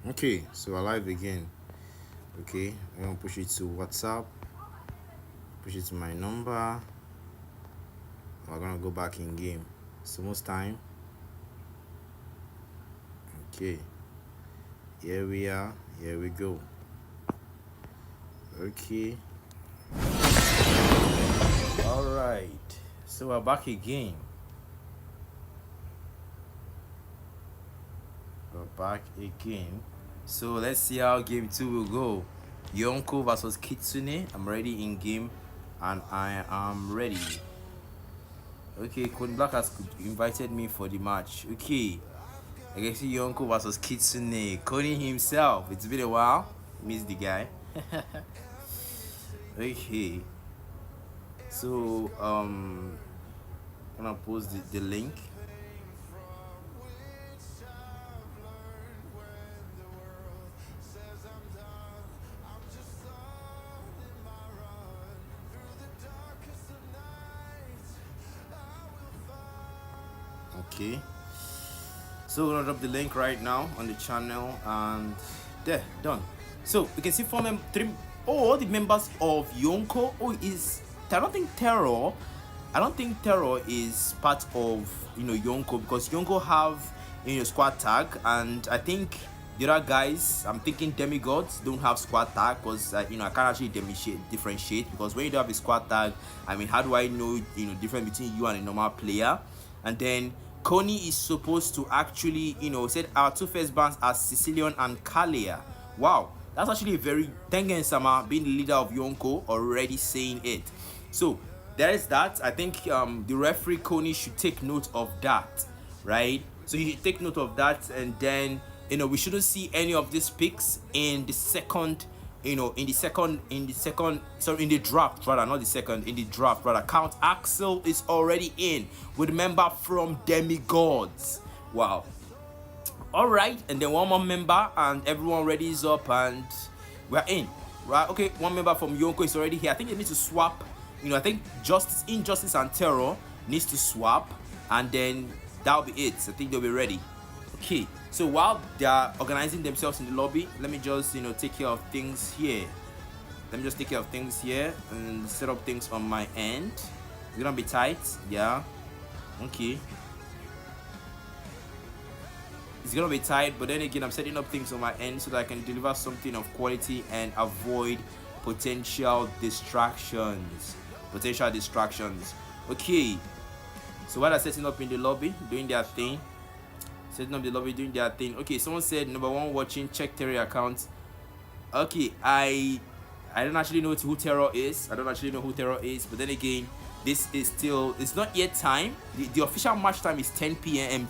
Okay, so we're live again. Okay, I'm gonna push it to WhatsApp, push it to my number. We're gonna go back in game. So most time. Okay, here we are. Here we go. Okay. All right. So we're back again. We're back again. So let's see how game 2 will go. Yonko versus Kitsune. I'm already in game and I am ready. Okay, Cody Black has invited me for the match. Okay, I can see Yonko versus Kitsune. Cody himself. It's been a while. Miss the guy. Okay. So I'm gonna post the link. Okay, so we're gonna drop the link right now on the channel and there, done. So we can see all the members of Yonko. I don't think Terror is part of Yonko, because Yonko have squad tag, and I think the other guys, I'm thinking DemiGods, don't have squad tag, because I can't actually differentiate, because when you don't have a squad tag, I mean, how do I know difference between you and a normal player? And then Coney is supposed to actually said our two first bands are Sicilian and Kalia. Wow, that's actually a very Tengen Sama, being the leader of Yonko, already saying it. So there is that. I think the referee Coney should take note of that, right? So he should take note of that, and then we shouldn't see any of these picks in the second, in the draft rather, not the second, in the draft rather. Count Axel is already in with a member from DemiGods. Wow. All right, and then one more member, and everyone ready is up, and we're in. Right? Okay, one member from Yonko is already here. I think they need to swap. I think Injustice, and Terror needs to swap, and then that'll be it. I think they'll be ready. Okay, so while they are organizing themselves in the lobby, let me just take care of things here. Let me just take care of things here and set up things on my end. It's gonna be tight, yeah. Okay. It's gonna be tight, but then again, I'm setting up things on my end so that I can deliver something of quality and avoid potential distractions. Okay, so while I'm setting up in the lobby, doing their thing, okay, someone said number one watching, check Terror account. Okay, I don't actually know who Terror is. But then again, this is still, it's not yet time. The official match time is 10 p.m.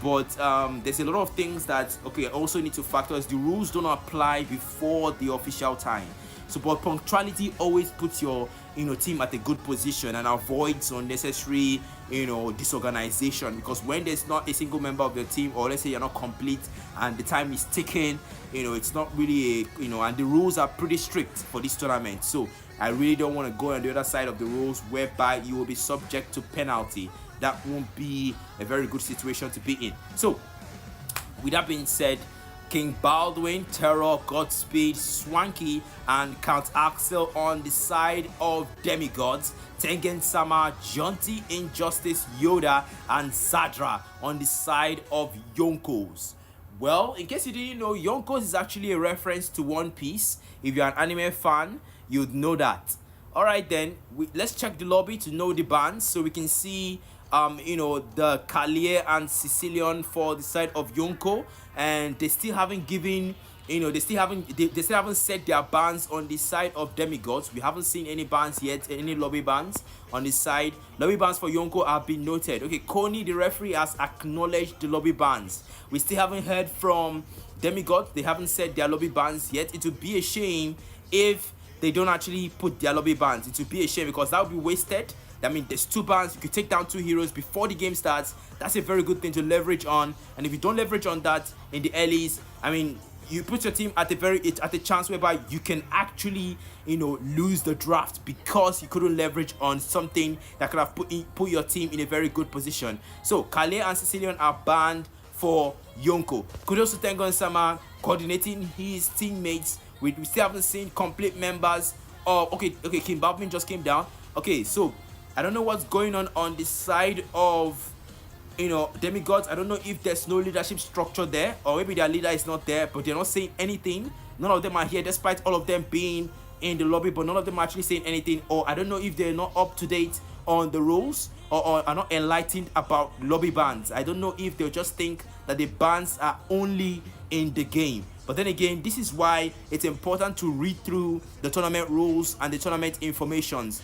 But there's a lot of things that also need to factor, as the rules don't apply before the official time. So but punctuality always puts your team at a good position and avoids unnecessary disorganization, because when there's not a single member of your team, or let's say you're not complete and the time is ticking, it's not really and the rules are pretty strict for this tournament. So I really don't want to go on the other side of the rules whereby you will be subject to penalty. That won't be a very good situation to be in. So with that being said, King Baldwin, Terror, Godspeed, Swanky, and Count Axel on the side of DemiGods, Tengen Sama, Jonty, Injustice, Yoda, and Zadra on the side of Yonkos. Well, in case you didn't know, Yonkos is actually a reference to One Piece. If you're an anime fan, you'd know that. Alright then, let's check the lobby to know the bands, so we can see the Kalia and Sicilian for the side of Yonko, and they still haven't given they still haven't set their bans on the side of DemiGods. We haven't seen any bans yet, any lobby bans on the side. Lobby bans for Yonko have been noted. Okay, Coney, the referee, has acknowledged the lobby bans. We still haven't heard from DemiGods. They haven't set their lobby bans yet. It would be a shame if they don't actually put their lobby bans. It would be a shame, because that would be wasted. I mean, there's two bans. You could take down two heroes before the game starts. That's a very good thing to leverage on. And if you don't leverage on that in the earlys, I mean, you put your team at a chance whereby you can actually lose the draft, because you couldn't leverage on something that could have put your team in a very good position. So Calais and Sicilian are banned for Yonko. Kudos to Tengon Sama coordinating his teammates. We still haven't seen complete members of okay, Kim Balvin just came down. Okay, so I don't know what's going on the side of DemiGods. I don't know if there's no leadership structure there, or maybe their leader is not there, but they're not saying anything. None of them are here, despite all of them being in the lobby, but none of them are actually saying anything. Or I don't know if they're not up to date on the rules, or are not enlightened about lobby bans. I don't know if they'll just think that the bans are only in the game. But then again, this is why it's important to read through the tournament rules and the tournament informations,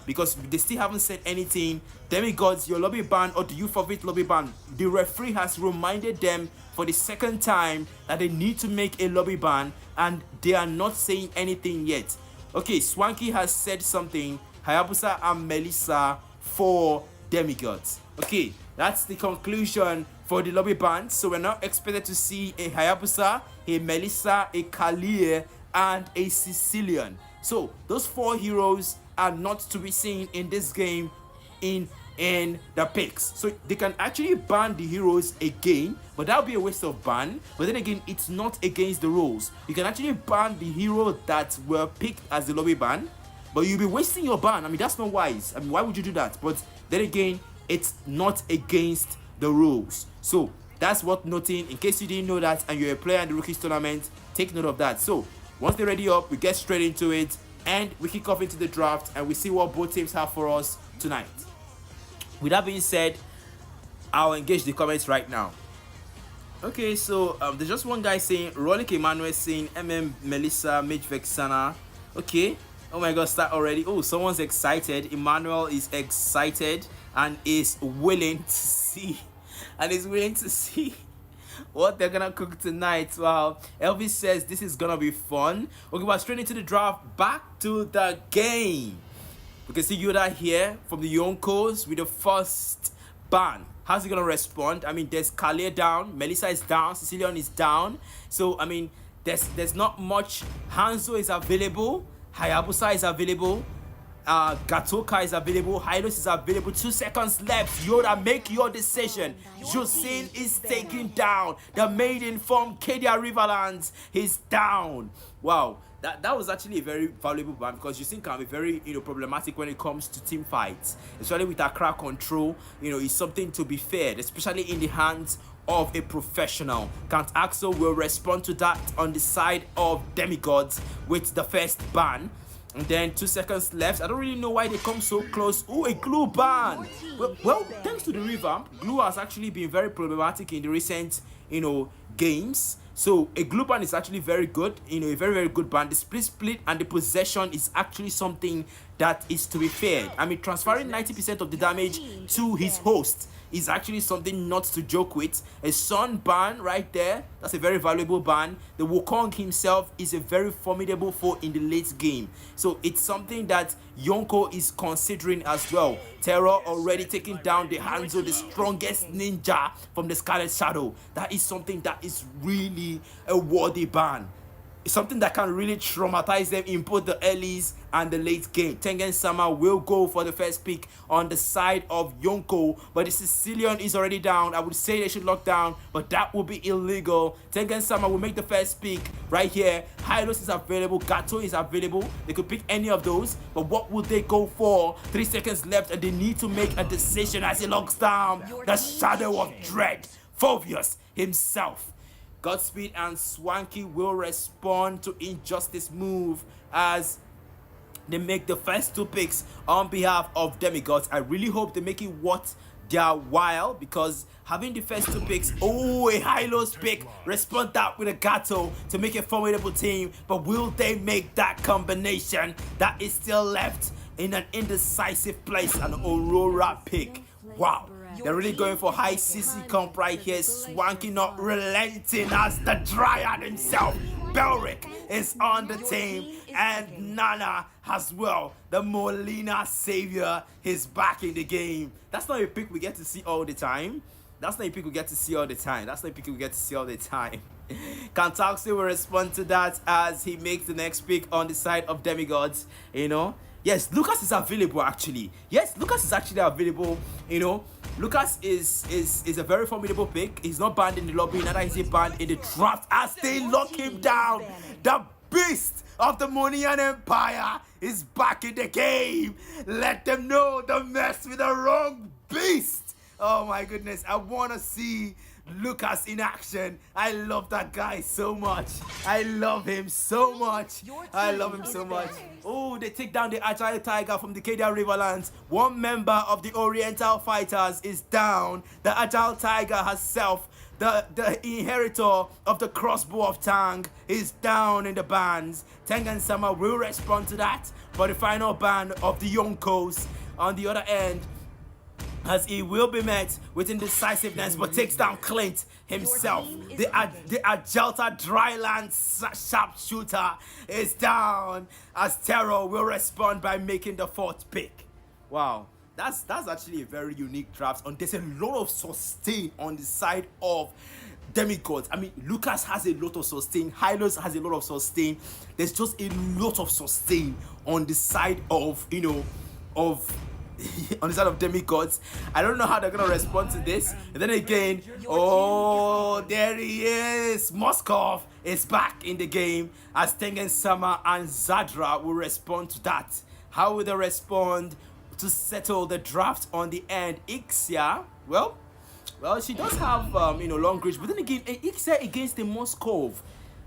because they still haven't said anything. DemiGods, your lobby ban, or do you forfeit lobby ban? The referee has reminded them for the second time that they need to make a lobby ban, and they are not saying anything yet. Okay, Swanky has said something. Hayabusa and Melissa for DemiGods. Okay, that's the conclusion for the lobby ban. So we're not expected to see a Hayabusa, a Melissa, a Kalia, and a Sicilian. So those 4 heroes are not to be seen in this game in the picks. So they can actually ban the heroes again, but that would be a waste of ban. But then again, it's not against the rules. You can actually ban the hero that were picked as the lobby ban, but you'll be wasting your ban. I mean, that's not wise. I mean, why would you do that? But then again, it's not against the rules. So that's worth noting. In case you didn't know that and you're a player in the Rookies tournament, take note of that. So once they're ready up, we get straight into it and we kick off into the draft and we see what both teams have for us tonight. With that being said, I'll engage the comments right now. Okay, so there's just one guy saying Rolik Emmanuel saying Melissa Mage Vexana. Okay, oh my god, start already. Oh, someone's excited. Emmanuel is excited and is willing to see what they're gonna cook tonight. Wow. Elvis says this is gonna be fun. Okay, we're straight into the draft. Back to the game. We can see Yoda here from the Yonkos with the first ban. How's he gonna respond? I mean, there's Kalia down, Melissa is down, Sicilian is down. So I mean, there's not much. Hanzo is available, Hayabusa is available, Gatoka is available, Hylos is available. 2 seconds left. Yoda, make your decision. Josin is taken down. The maiden from Kedia Riverlands is down. Wow, that was actually a very valuable ban, because Josin can be very problematic when it comes to team fights, especially with Accra control. It's something to be feared, especially in the hands of a professional. Count Axel will respond to that on the side of DemiGods with the first ban. And then 2 seconds left. I don't really know why they come so close. Oh, a glue ban. Well, thanks to the revamp, glue has actually been very problematic in the recent, games. So a glue ban is actually very good. A very, very good ban. The split and the possession is actually something that is to be feared. I mean, transferring 90% of the damage to his host is actually something not to joke with. A Sun ban right there, that's a very valuable ban. The Wukong himself is a very formidable foe in the late game. So it's something that Yonko is considering as well. Terror already taking down the Hanzo, the strongest ninja from the Scarlet Shadow. That is something that is really a worthy ban. It's something that can really traumatize them in both the earlys and the late game. Tengen Sama will go for the first pick on the side of Yonko, but the Sicilian is already down. I would say they should lock down, but that would be illegal. Tengen Sama will make the first pick right here. Hylos is available, Gato is available. They could pick any of those, but what would they go for? 3 seconds left and they need to make a decision as he locks down the Shadow of Dread, Phobius himself. Godspeed and Swanky will respond to Injustice move as they make the first 2 picks on behalf of DemiGods. I really hope they make it worth their while, because having the first 2 picks, oh, a Hylos pick, respond that with a Gato to make a formidable team. But will they make that combination? That is still left in an indecisive place. An Aurora pick. Wow. They're really going for high CC comp right here. Swanky not relenting as the Dryad himself. Belric is on the team, and Nana as well. The Molina savior is back in the game. That's not a pick we get to see all the time. Kantaxi will respond to that as he makes the next pick on the side of DemiGods. Yes, Lucas is available actually. Yes, Lucas is actually available. Lucas is a very formidable pick. He's not banned in the lobby, neither is he banned in the draft as they lock him down. The beast of the Monian Empire is back in the game. Let them know the mess with the wrong beast. Oh my goodness, I want to see Lucas in action. I love that guy so much. I love him so much. I love him so much. Oh, they take down the Agile Tiger from the Cadia Riverlands. One member of the Oriental Fighters is down. The Agile Tiger herself, the inheritor of the crossbow of Tang, is down in the bans. Tang and Sama will respond to that for the final ban of the Yonkos on the other end, as he will be met with indecisiveness, but takes down Clint himself. The Agelta Dryland sharpshooter is down, as Terror will respond by making the 4th pick. Wow, that's actually a very unique draft, and there's a lot of sustain on the side of DemiGods. I mean, Lucas has a lot of sustain, Hylos has a lot of sustain. There's just a lot of sustain on the side of, you know, on the side of DemiGods. I don't know how they're gonna respond to this. And then again, oh, there he is. Moskov is back in the game, as Tengen Sama and Zadra will respond to that. How will they respond to settle the draft on the end? Ixia, well, she does have you know, long reach, but then again, Ixia against the Moskov,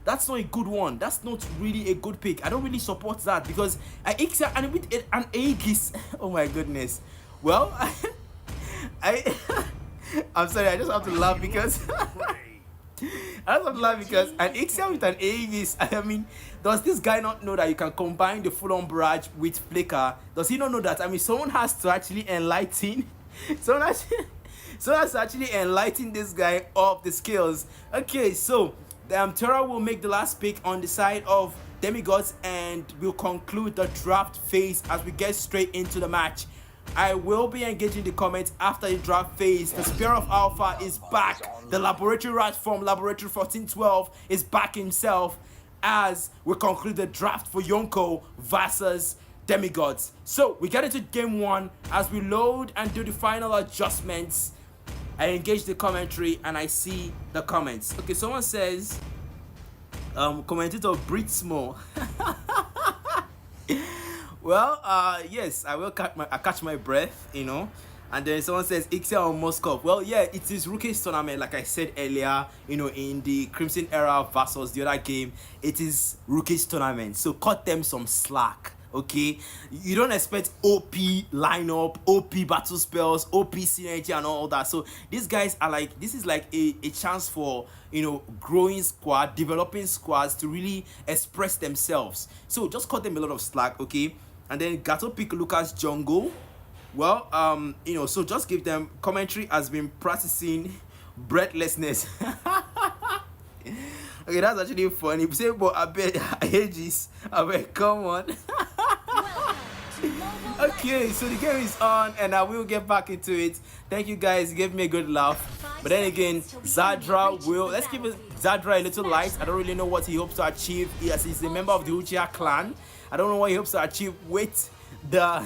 that's not a good one. That's not really a good pick. I don't really support that, because Ixia and with an Aegis, oh my goodness. Well, I'm sorry, I just have to laugh because an Ixia with an Aegis, I mean, does this guy not know that you can combine the full-on barrage with Flicker? Does he not know that? I mean, someone has to actually enlighten someone has to actually enlighten this guy of the skills. Okay, so Terra will make the last pick on the side of DemiGods, and we'll conclude the draft phase as we get straight into the match. I will be engaging the comments after the draft phase. The Spear of Alpha is back. The laboratory rat from Laboratory 1412 is back himself, as we conclude the draft for Yonko versus DemiGods. So we get into game 1 as we load and do the final adjustments. I engage the commentary and I see the comments. Okay, someone says, commentator breathes more. Well, yes, I will catch my breath, you know. And then someone says Ixia or Moskov. Well, yeah, it is Rookies tournament, like I said earlier, you know, in the Crimson Era versus the other game. It is Rookies tournament, so cut them some slack. Okay, you don't expect OP lineup, OP battle spells, OP synergy and all that. So these guys are like, this is like a chance for, you know, growing squad, developing squads to really express themselves. So just cut them a lot of slack, okay? And then Gato pick Lucas Jungle. Well, you know, so just give them commentary has been practicing breathlessness. Okay, that's actually funny. Say, but I bet ages. I bet, come on. Okay, so the game is on, and I will get back into it. Thank you guys, give me a good laugh. But then again, Zadra will, let's give Zadra a little light. I don't really know what he hopes to achieve. Yes, he's a member of the Uchiha clan. I don't know what he hopes to achieve with the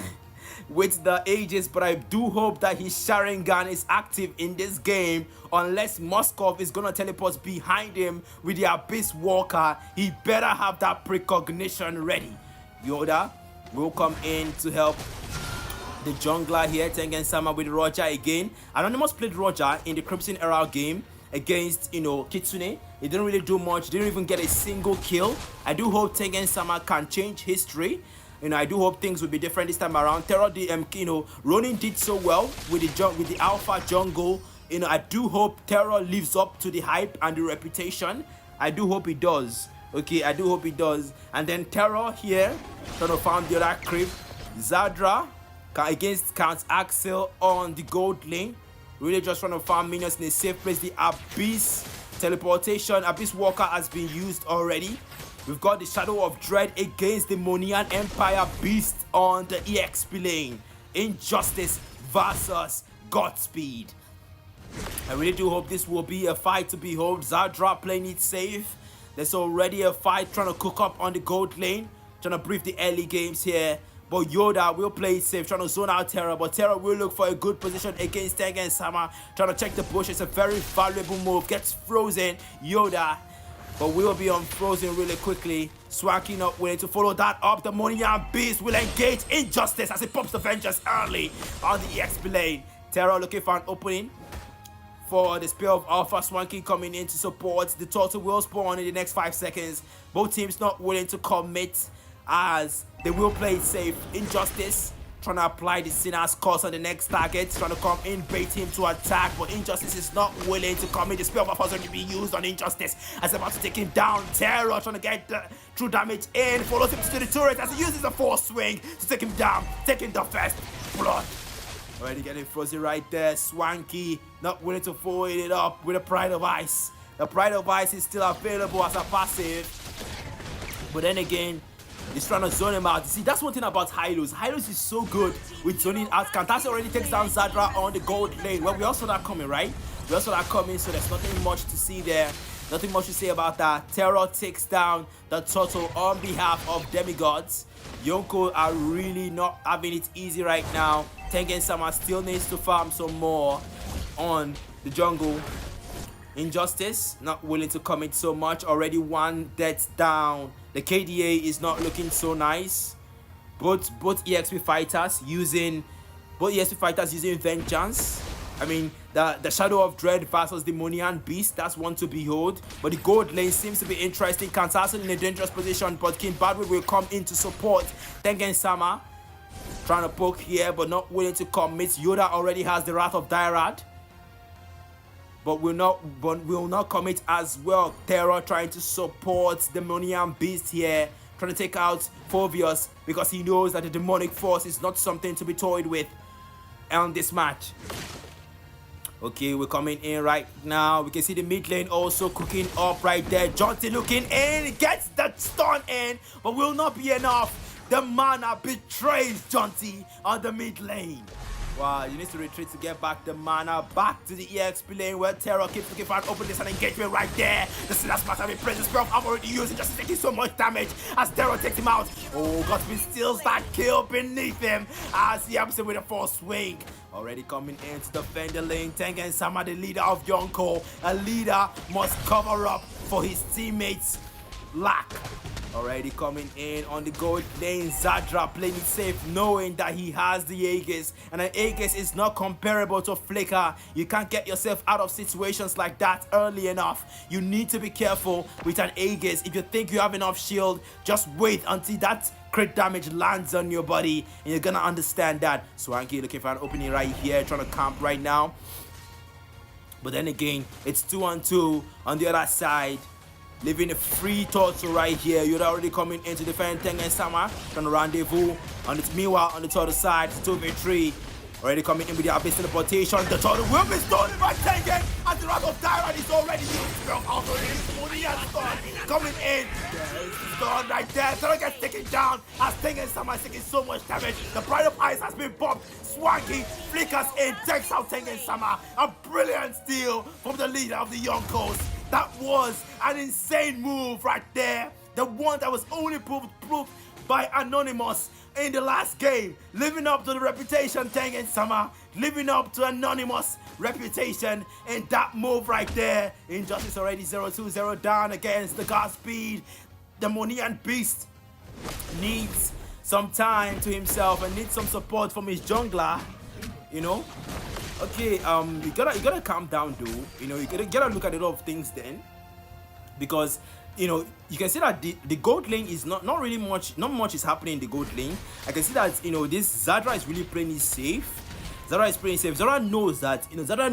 ages, but I do hope that his Sharingan is active in this game, unless Moskov is gonna teleport behind him with the Abyss Walker. He better have that precognition ready. Yoda will come in to help the jungler here. Tengen Sama with Roger again. Anonymous played Roger in the Crimson Era game against, you know, Kitsune. He didn't really do much, didn't even get a single kill. I do hope Tengen Sama can change history. You know, I do hope things will be different this time around. Terror, you know, Ronin did so well with the Alpha jungle. You know, I do hope Terror lives up to the hype and the reputation. I do hope he does. Okay, I do hope he does. And then Terror here, trying to farm the other creep. Zadra against Count Axel on the gold lane. Really just trying to farm minions in a safe place. The Abyss teleportation, Abyss Walker has been used already. We've got the Shadow of Dread against the Monian Empire Beast on the EXP lane. Injustice versus Godspeed. I really do hope this will be a fight to behold. Zadra playing it safe. There's already a fight trying to cook up on the gold lane. Trying to brief the early games here. but Yoda will play it safe, trying to zone out Terror, but Terror will look for a good position against Tengen Sama, trying to check the bush. It's a very valuable move, gets frozen, Yoda, but will be unfrozen really quickly. Swanky not willing to follow that up. The Monian Beast will engage Injustice as he pops the Vengeance early on the EXP lane. Terror looking for an opening for the Spear of Alpha. Swanky coming in to support. The Turtle will spawn in the next 5 seconds. Both teams not willing to commit as they will play it safe. Injustice trying to apply the Sinner's Curse on the next target, trying to come in, bait him to attack, but Injustice is not willing to come in. The Spear of Alpha is going to be used on Injustice as about to take him down. Terror trying to get the true damage in, follows him to the turret as he uses a force swing to take him down, taking the first blood. Already getting frozen right there. Swanky not willing to follow it up with a Pride of Ice. The Pride of Ice is still available as a passive, but then again, he's trying to zone him out. See, that's one thing about Hylos. Hylos is so good with zoning out. Kantase already takes down Zadra on the gold lane. Well, we also saw that coming, right? We also saw that coming, so there's nothing much to see there. Nothing much to say about that. Terror takes down the Turtle on behalf of DemiGods. Yonko are really not having it easy right now. Tengen Sama still needs to farm some more on the jungle. Injustice not willing to commit so much. Already one death down. The KDA is not looking so nice. Both EXP fighters using Vengeance. I mean, the Shadow of Dread versus the Monian Beast, that's one to behold. But the gold lane seems to be interesting. Kansas in a dangerous position, but King Badwood will come in to support Tengen Sama. Trying to poke here, but not willing to commit. Yoda already has the Wrath of Dyrad, but will not commit as well. Terror trying to support the Monian Beast here, trying to take out Phobius because he knows that the demonic force is not something to be toyed with on this match. Okay, we're coming in right now. We can see the mid lane also cooking up right there. Jonty looking in, gets that stun in, but will not be enough. The mana betrays Jonty on the mid lane. Wow, you need to retreat to get back the mana back to the EXP lane where Terror keeps looking for an open and engagement right there. The Sinner's Matter with Princess Spell I'm already using, just taking so much damage as Terror takes him out. Oh, Godspeed steals that kill beneath him as he helps him with a force swing. Already coming in to defend the lane. Tengen Sama, the leader of Yonko. A leader must cover up for his teammates' lack. Already coming in on the gold lane. Zadra playing it safe, knowing that he has the Aegis, and an Aegis is not comparable to Flicker. You can't get yourself out of situations like that early enough. You need to be careful with an Aegis. If you think you have enough shield, just wait until that crit damage lands on your body, and you're gonna understand that. Swanky looking for an opening right here, trying to camp right now, but then again, it's 2-on-2 on the other side. Leaving a free Turtle right here. You're already coming in to defend Tengen Sama. Trying to rendezvous. Meanwhile, on the Turtle side, it's 2v3. Already coming in with the Abyss teleportation. The Turtle will be stolen by Tengen. And the Wrath of Dyrad is already used. Also, coming in. There's the stun right there. Turtle gets taken down as Tengen Sama is taking so much damage. The Pride of Ice has been bumped. Swanky flickers in, takes out Tengen Sama. A brilliant steal from the leader of the Yonkos. That was an insane move right there. The one that was only proved by Anonymous in the last game. Living up to the reputation, Tengen Sama. Living up to Anonymous reputation in that move right there. Injustice already 0-2-0 down against the Godspeed. The Monian Beast needs some time to himself and needs some support from his jungler, you know. Okay, you gotta calm down though. You know, you gotta look at a lot of things then, because you know you can see that the gold lane is not really much. Not much is happening in the gold lane. I can see that this Zadra is really playing it safe. Zadra is playing safe. Zadra knows that Zadra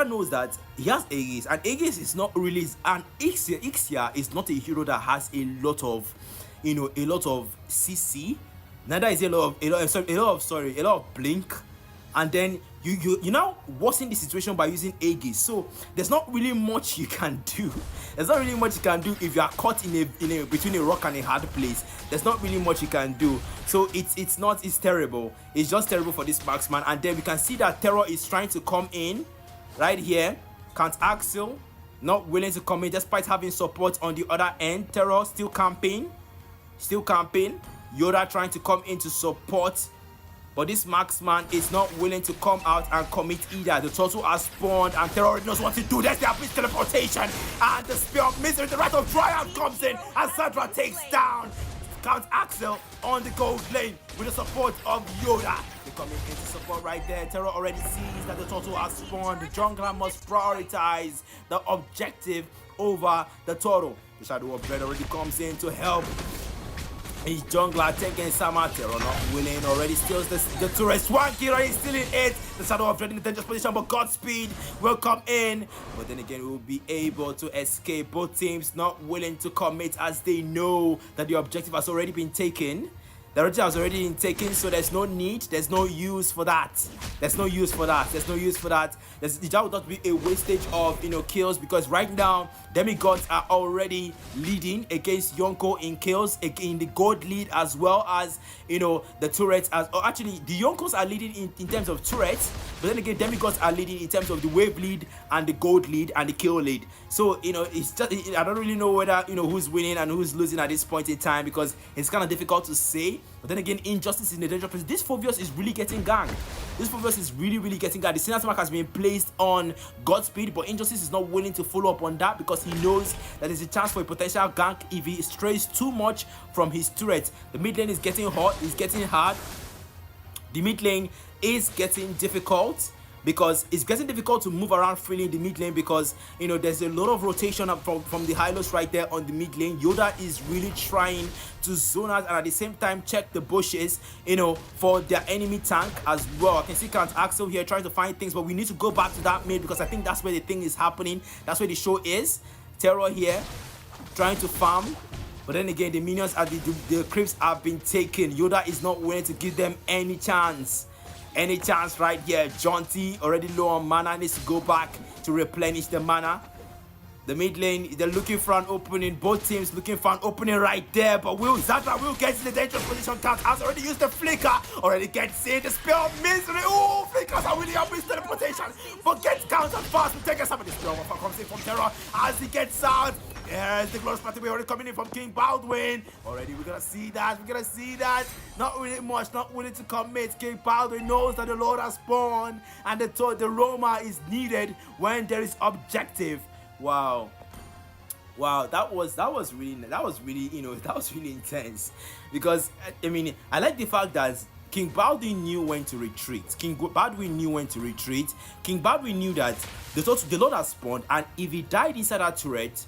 knows that he has Aegis, and Aegis is not really, and Ixia is not a hero that has a lot of CC. Neither is a lot of blink. And then you now worsen the situation by using Aegis. So there's not really much you can do. There's not really much you can do if you are caught in a between a rock and a hard place. There's not really much you can do. So it's terrible. It's just terrible for this marksman. And then we can see that Terror is trying to come in right here. Can't Axel not willing to come in despite having support on the other end. Terror still camping. Yoda trying to come in to support, but this marksman is not willing to come out and commit either. The turtle has spawned and Terror already knows what to do. There's the abyss teleportation and the spear of misery. The Wrath of Triumph comes in and Sandra takes down Count Axel on the gold lane with the support of Yoda. They're coming in to support right there. Terror already sees that the turtle has spawned. The jungler must prioritize the objective over the turtle. The Shadow of Dread already comes in to help his jungler taking Sama. Terror not willing, already steals the turret. Swanky already stealing it. The Shadow of Dread in the dangerous position, but Godspeed will come in. But then again, we will be able to escape. Both teams not willing to commit as they know that the objective has already been taken. The objective has already been taken, so there's no need, there's no use for that. That would not be a wastage of kills, because right now DemiGods are already leading against Yonko in kills, in the gold lead, as well as the turrets. Actually the Yonkos are leading in terms of turrets, but then again DemiGods are leading in terms of the wave lead and the gold lead and the kill lead. So it's just, I don't really know whether who's winning and who's losing at this point in time, because it's kind of difficult to say. But then again, Injustice in the danger place. This Phobios is really getting ganked. This Phobios is really getting ganked. The Sinner's Mark has been placed on Godspeed, but Injustice is not willing to follow up on that because he knows that there's a chance for a potential gank if he strays too much from his turret. The mid lane is getting hot, it's getting hard. The mid lane is getting difficult, because it's getting difficult to move around freely in the mid lane, because there's a lot of rotation up from the Hylos right there on the mid lane. Yoda is really trying to zone out and at the same time check the bushes for their enemy tank as well. I can see Count Axel here trying to find things, but we need to go back to that mid, because I think that's where the thing is happening. That's where the show is. Terror here trying to farm, but then again the minions at the creeps have been taken. Yoda is not willing to give them any chance right here. Jaunty already low on mana, needs to go back to replenish the mana. The mid lane, they're looking for an opening. Both teams looking for an opening right there, but Zatra will get in the dangerous position. Count has already used the flicker, already gets in the spear of misery. Oh, flickers are really up with teleportation, but gets countered fast to take us up. The spear of comes in from Terror as he gets out. There's the glorious pathway already coming in from King Baldwin. Already we're gonna see that. Not really much, not willing to commit. King Baldwin knows that the Lord has spawned and the Roma is needed when there is objective. Wow, that was really intense, because I like the fact that King Baldwin knew when to retreat. King Baldwin knew that the Lord has spawned, and if he died inside that turret,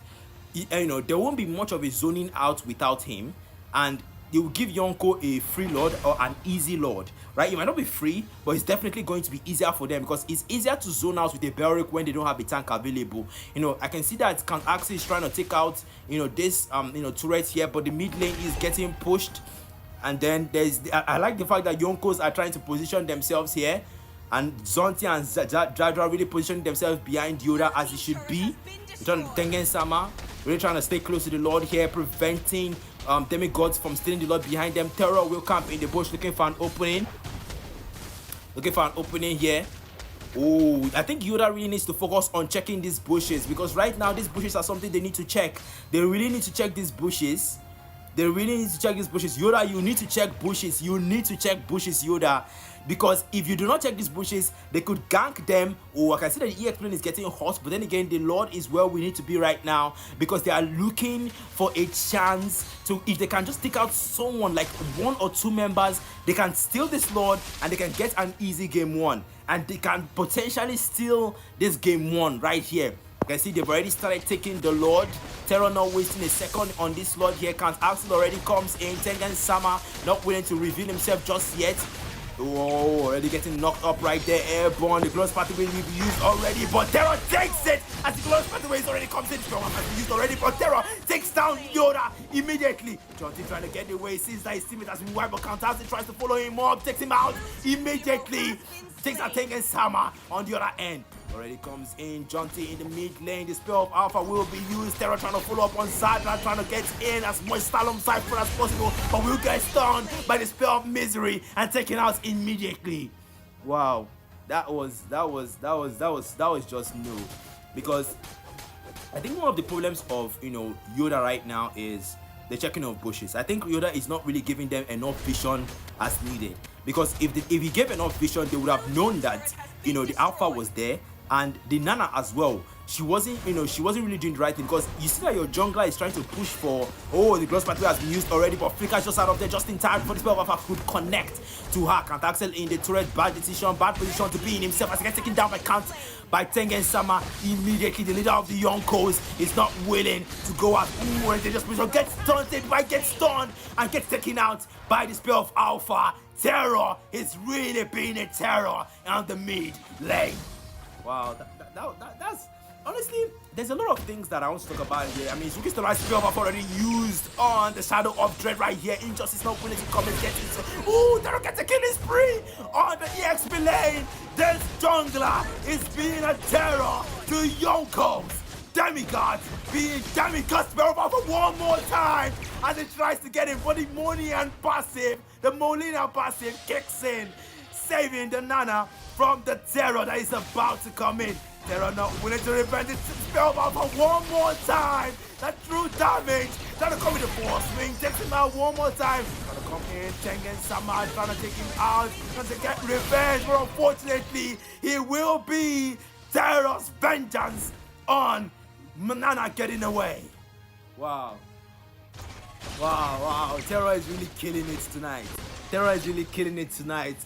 there won't be much of a zoning out without him, and they will give Yonko a free lord or an easy lord, right? It might not be free, but it's definitely going to be easier for them, because it's easier to zone out with a Beric when they don't have a tank available. I can see that Count Axel is trying to take out this turret here, but the mid lane is getting pushed, and then I like the fact that Yonkos are trying to position themselves here, and Zonti and Jadra really positioning themselves behind Yoda as it should be. Tengen Sama really trying to stay close to the Lord here, preventing DemiGods from stealing the Lord behind them. Terror will camp in the bush looking for an opening. Here. Oh, I think Yoda really needs to focus on checking these bushes, because right now these bushes are something they need to check. They really need to check these bushes. Yoda, you need to check bushes. Yoda. Because if you do not check these bushes, they could gank them. I can see that the EX plane is getting hot, but then again, the Lord is where we need to be right now, because they are looking for a chance to, if they can just take out someone like 1 or 2 members, they can steal this Lord and they can get an easy game 1, and they can potentially steal this game 1 right here. You can see they've already started taking the Lord. Terror not wasting a second on this Lord here. Count Axel already comes in. Tengen Sama not willing to reveal himself just yet. Oh, already getting knocked up right there. Airborne. The glorious pathway will be used already, but Terror takes it as the glorious pathway already comes in. Used already, but Terror takes down Yoda immediately. Jonty trying to get away, sees that his teammate has been wiped, but Count Axel tries to follow him up, takes him out immediately. Takes out Tengen Sama on the other end. Already comes in. Jonty in the mid lane. The spell of Alpha will be used. Terror trying to follow up on Zadra, trying to get in as much Stalom Cypher as possible, but will get stunned by the spell of misery and taken out immediately. Wow, that was just no, because I think one of the problems of Yoda right now is the checking of bushes. I think Yoda is not really giving them enough vision as needed, because if he gave enough vision, they would have known that, you know, the Alpha was there, and the Nana as well. She wasn't really doing the right thing, because you see that your jungler is trying to push for, oh, the Gloss Patrol has been used already, but Flicker's just out of there just in time for the spell of Alpha could connect to her. Can't Axel in the turret, bad decision, bad position to be in himself as he gets taken down by Tengen Sama. Immediately the leader of the Yonkos is not willing to go out. Ooh, and they just gets stunted, might get stunned and gets taken out by the spell of Alpha. Terror is really being a terror on the mid lane. Wow, that's honestly, there's a lot of things that I want to talk about here. I mean, Suki's the right spell I've already used on the Shadow of Dread right here. Injustice not willing to come and get it. Ooh, Terror gets a killing spree on the EXP lane. This jungler is being a terror to Yonkos. Demigods being Demigods spell for one more time as it tries to get him, but the Monian passive, the Molina passive kicks in, saving the Nana from the terror that is about to come in. Terror not willing to revenge its spell for one more time. That true damage. Trying to come with the force swing, takes him out one more time. Trying to come in, Tengen Sama trying to take him out, trying to get revenge, but unfortunately, he will be Terror's vengeance on Nana getting away. Wow. Wow. Terror is really killing it tonight. Terror is really killing it tonight.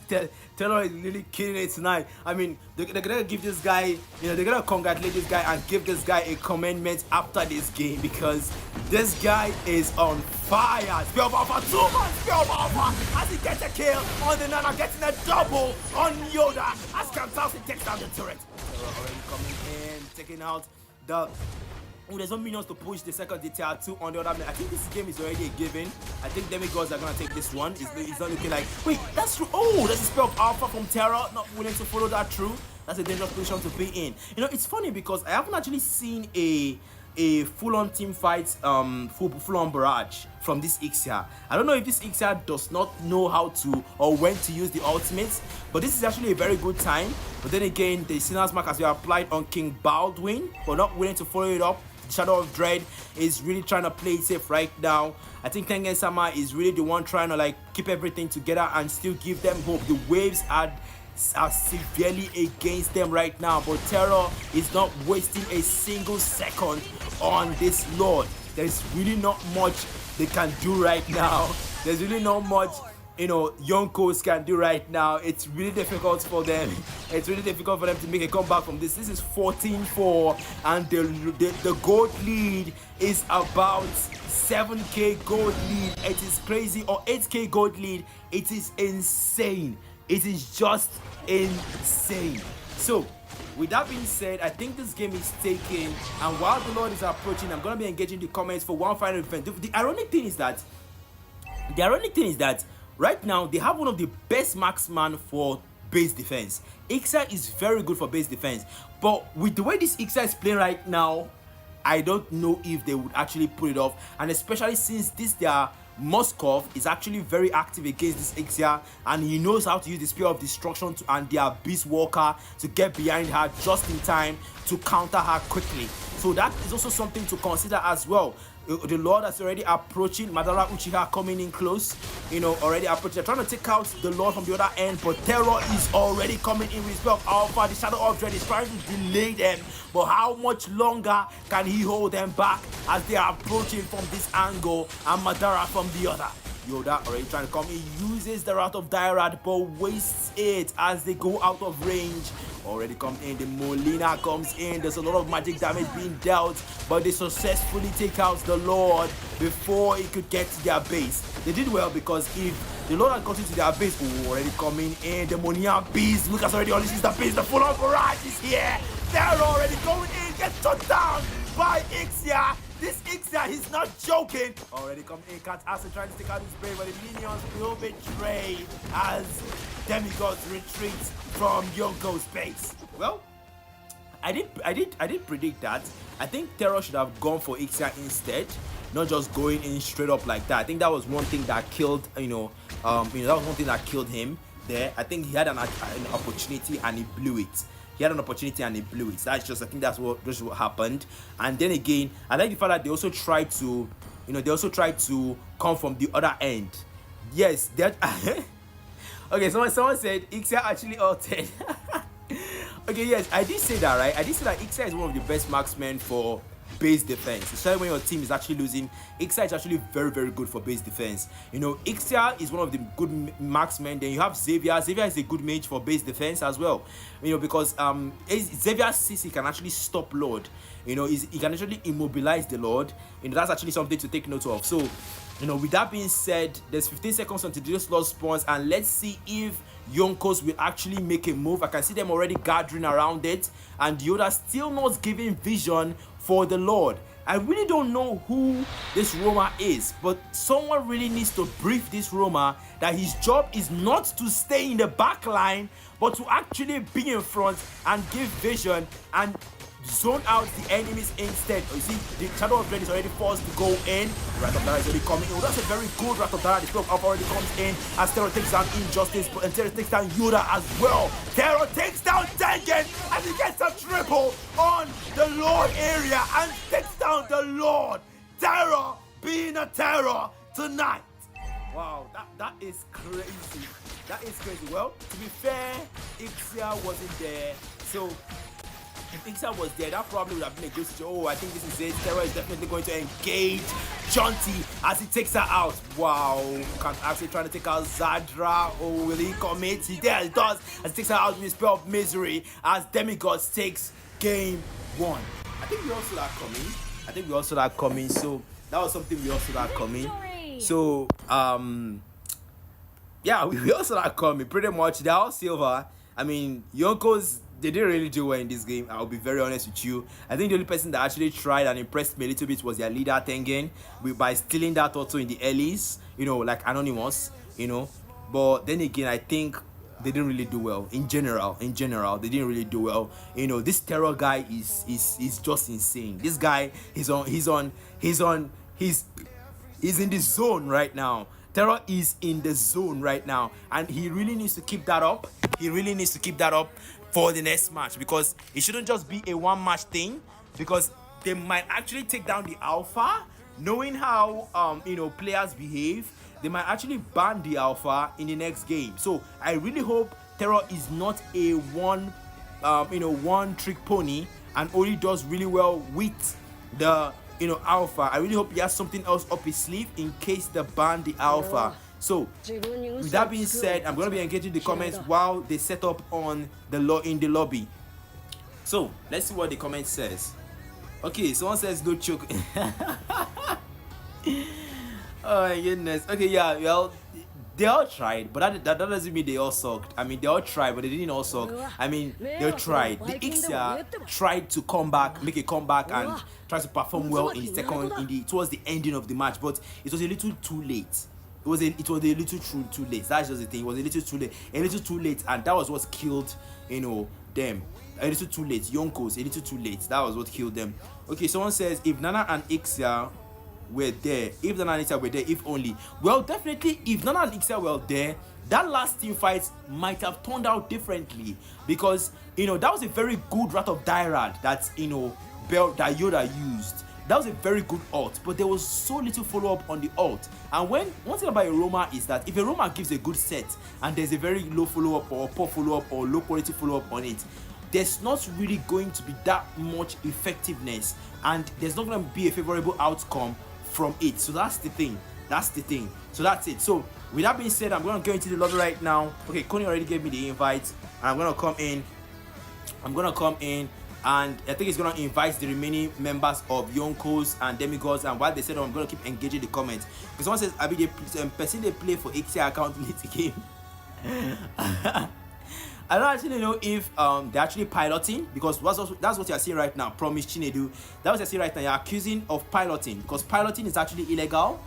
Terror is really killing it tonight. I mean, they're gonna give this guy, you know, they're gonna congratulate this guy and give this guy a commendment after this game, because this guy is on fire. Spell Alpha, 2 man Spell Alpha as he gets a kill on the Nana, getting a double on Yoda as Kamtowski takes down the turret. Terror already coming in, taking out the. Oh, there's no minions to push the second detail 2 on the other man. I think this game is already a given. I think DemiGods are gonna take this one. It's not looking like, wait, that's true. Oh, that's a spell of Alpha from Terror, not willing to follow that through. That's a dangerous position to be in. You know, it's funny because I haven't actually seen a full-on team fight, full-on barrage from this Ixia. I don't know if this Ixia does not know how to or when to use the ultimates, but this is actually a very good time. But then again, the Sinner's Mark has been applied on King Baldwin, but not willing to follow it up. Shadow of Dread is really trying to play it safe right now. I think Tengen Sama is really the one trying to like keep everything together and still give them hope. The waves are severely against them right now, but Terror is not wasting a single second on this Lord. There's really not much they can do right now. There's really not much, you know, Yonkos can do right now. It's really difficult for them. It's really difficult for them to make a comeback from this. This is 14-4 and the gold lead is about 7k gold lead. It is crazy. Or 8k gold lead. It is insane. It is just insane. So with that being said, I think this game is taken, and while the Lord is approaching, I'm going to be engaging the comments for one final event. The ironic thing is that right now they have one of the best marksman for base defense. Ixia is very good for base defense, but with the way this Ixia is playing right now, I don't know if they would actually pull it off, and especially since their Moskov is actually very active against this Ixia, and he knows how to use the Spear of Destruction and their Beast Walker to get behind her just in time to counter her quickly. So that is also something to consider as well. The Lord is already approaching. Madara Uchiha coming in close, you know, already approaching. They're trying to take out the Lord from the other end, but Terror is already coming in with spell of Alpha. The Shadow of Dread is trying to delay them, but how much longer can he hold them back as they are approaching from this angle and Madara from the other? Yoda already trying to come. He uses the Wrath of Dyrad but wastes it as they go out of range. Already come in. The Molina comes in. There's a lot of magic damage being dealt, but they successfully take out the Lord before he could get to their base. They did well, because if the Lord had gotten to their base, already coming in. The Monia Beast. Lucas already unleashes the beast. The full-on barrage is here. They're already going in. Gets shut down by Ixia. This Ixia, he's not joking. Already come in. Cat Acid trying to take out his brain, but the minions will betray as DemiGods retreats from Yonko's base. Well, I did predict that. I think Terror should have gone for Ixia instead, not just going in straight up like that. I think that was one thing that killed, that was one thing that killed him there. I think he had an opportunity and he blew it. I think that's what happened. And then again, I like the fact that they also tried to they also try to come from the other end. Yes, that. Okay, someone said Ixia actually altered. Okay, yes, I did say that, right? I did say that Ixia is one of the best marksmen for base defense, especially when your team is actually losing. Ixia is actually very, very good for base defense. Ixia is one of the good marksmen. Then you have Xavier. Xavier is a good mage for base defense as well. Because Xavier's CC can actually stop Lord. He can actually immobilize the Lord. That's actually something to take note of. So, with that being said, there's 15 seconds until this Lord spawns, and let's see if Yonkos will actually make a move. I can see them already gathering around it, and Yoda still not giving vision for the Lord. I really don't know who this Roma is, but someone really needs to brief this Roma that his job is not to stay in the back line, but to actually be in front and give vision and zone out the enemies instead. You see, the Shadow of Dread is already forced to go in. Wrath of Dara is already coming in. That's a very good Wrath of Dara. The Spirit of Alpha already comes in as Terror takes down Injustice, and Terror takes down Yoda as well. Terror takes down Tengen and he gets a triple on the Lord area and takes down the Lord. Terror being a terror tonight. Wow, that is crazy. That is crazy. Well, to be fair, Ixia wasn't there, so if Ixia was there, that probably would have been a good situation. Oh, I think this is it. Terror is definitely going to engage Jonty as he takes her out. Wow, can actually trying to take out Zadra. Oh, will he commit? He does as he takes her out with his spell of misery as DemiGods takes game 1. I think we all saw that coming. So that was something we all saw that coming. So yeah, we all saw that coming pretty much. They're all silver. I mean, Yonkos, they didn't really do well in this game. I'll be very honest with you. I think the only person that actually tried and impressed me a little bit was their leader Tengen, by stealing that auto in the earlies, like Anonymous, But then again, I think they didn't really do well in general. They didn't really do well. This Terror guy is just insane. This guy he's in the zone right now. Terror is in the zone right now, and he really needs to keep that up. For the next match, because it shouldn't just be a one match thing, because they might actually take down the Alpha. Knowing how players behave, they might actually ban the Alpha in the next game. So I really hope Terror is not a one trick pony and only does really well with the Alpha. I really hope he has something else up his sleeve in case they ban the Alpha. So, with that being said, I'm going to be engaging the comments while they set up in the lobby. So, let's see what the comment says. Okay, someone says no choke. Oh my goodness. Okay, yeah, well, they all tried, but that doesn't mean they all sucked. I mean, they all tried, but they didn't all suck. I mean, they tried. The Ixia tried to make a comeback and try to perform well towards the ending of the match, but it was a little too late. It was a little too late. That's just the thing. It was a little too late, and that was what killed, them. A little too late. Yonkos, a little too late. That was what killed them. Okay, someone says if Nana and Ixia were there, if only. Well, definitely, if Nana and Ixia were there, that last team fight might have turned out differently, because that was a very good Wrath of Dyrad that that Yoda used. That was a very good ult, but there was so little follow-up on the ult. And one thing about a Roma is that if a Roma gives a good set and there's a very low follow-up or poor follow-up or low quality follow-up on it, there's not really going to be that much effectiveness, and there's not going to be a favorable outcome from it. So that's the thing. So that's it. So with that being said, I'm going to go into the lobby right now. Okay, Connie already gave me the invite, and I'm going to come in. And I think it's going to invite the remaining members of Yonkos and DemiGods. And while they said, I'm going to keep engaging the comments. Because someone says, Abi, the person they play for Ixia account late game. I don't actually know if they're actually piloting. Because that's what you're seeing right now. Promise Chinedu. That's what you're seeing right now. You're accusing of piloting. Because piloting is actually illegal.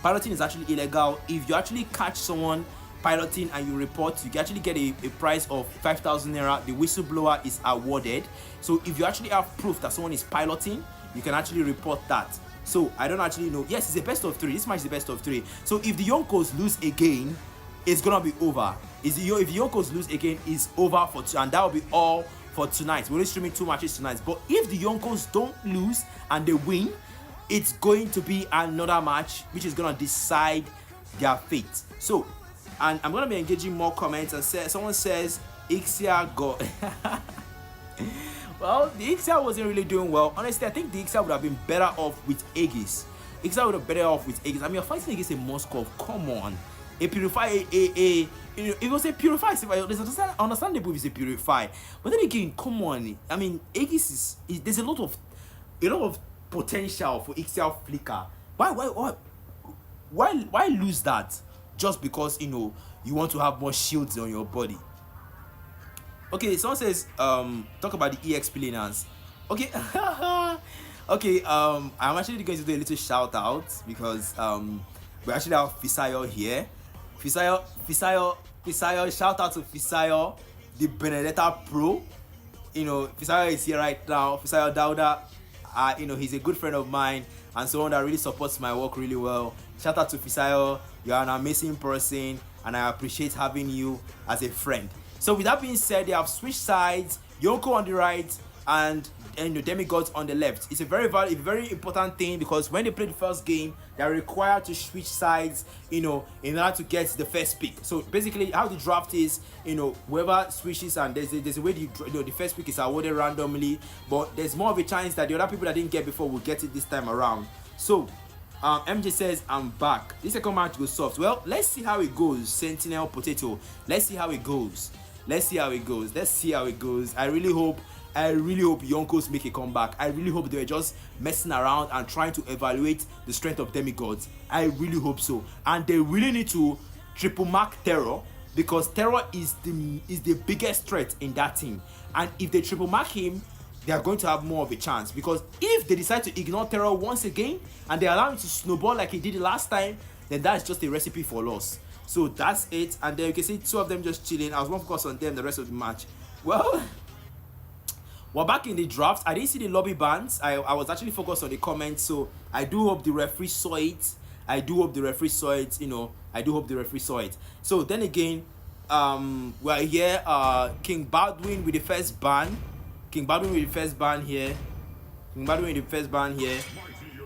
If you actually catch someone piloting and you report, you can actually get a price of 5,000 naira. The whistleblower is awarded. So if you actually have proof that someone is piloting, you can actually report that. So I don't actually know. Yes, it's a best of 3. This match is a best of 3. So if the Yonkos lose again, it's gonna be over. If the Yonkos lose again, it's over and that will be all for tonight. We're only streaming 2 matches tonight. But if the Yonkos don't lose and they win, it's going to be another match which is gonna decide their fate. So, and I'm gonna be engaging more comments, and someone says Ixia got well, the Ixia wasn't really doing well. Honestly, I think the Ixia would have been better off with Aegis. Ixia would have been better off with Aegis. I mean, you're fighting against a Moskov. Come on. A Purify, it was a Purify. It's understandable if it's a Purify. But then again, come on. I mean, Aegis there's a lot of potential for Ixia Flicker. Why lose that? Just because, you want to have more shields on your body. Okay, someone says, talk about the EXP laners. Okay, okay, I'm actually going to do a little shout out because we actually have Fisayo here. Fisayo, shout out to Fisayo, the Benedetta Pro. Fisayo is here right now. Fisayo Dauda, he's a good friend of mine and someone that really supports my work really well. Shout out to Fisayo, you're an amazing person and I appreciate having you as a friend. So with that being said, they have switched sides, Yonko on the right and DemiGods on the left. It's a very important thing because when they play the first game, they're required to switch sides, in order to get the first pick. So basically, how the draft is, whoever switches, and there's a way the first pick is awarded randomly, but there's more of a chance that the other people that didn't get before will get it this time around. So MJ says, I'm back. This second match goes soft. Well, let's see how it goes. Sentinel Potato. Let's see how it goes. I really hope Yonkos make a comeback. I really hope they're just messing around and trying to evaluate the strength of DemiGods. I really hope so. And they really need to triple mark Terror because Terror is the biggest threat in that team. And if they triple mark him, they are going to have more of a chance. Because if they decide to ignore Terror once again and they allow him to snowball like he did the last time, then that's just a recipe for loss. So that's it. And then you can see two of them just chilling. I was more focused on them the rest of the match. Well, we're back in the draft. I didn't see the lobby bans. I was actually focused on the comments. So I do hope the referee saw it. I do hope the referee saw it. So then again, we're here. King Baldwin with the first ban.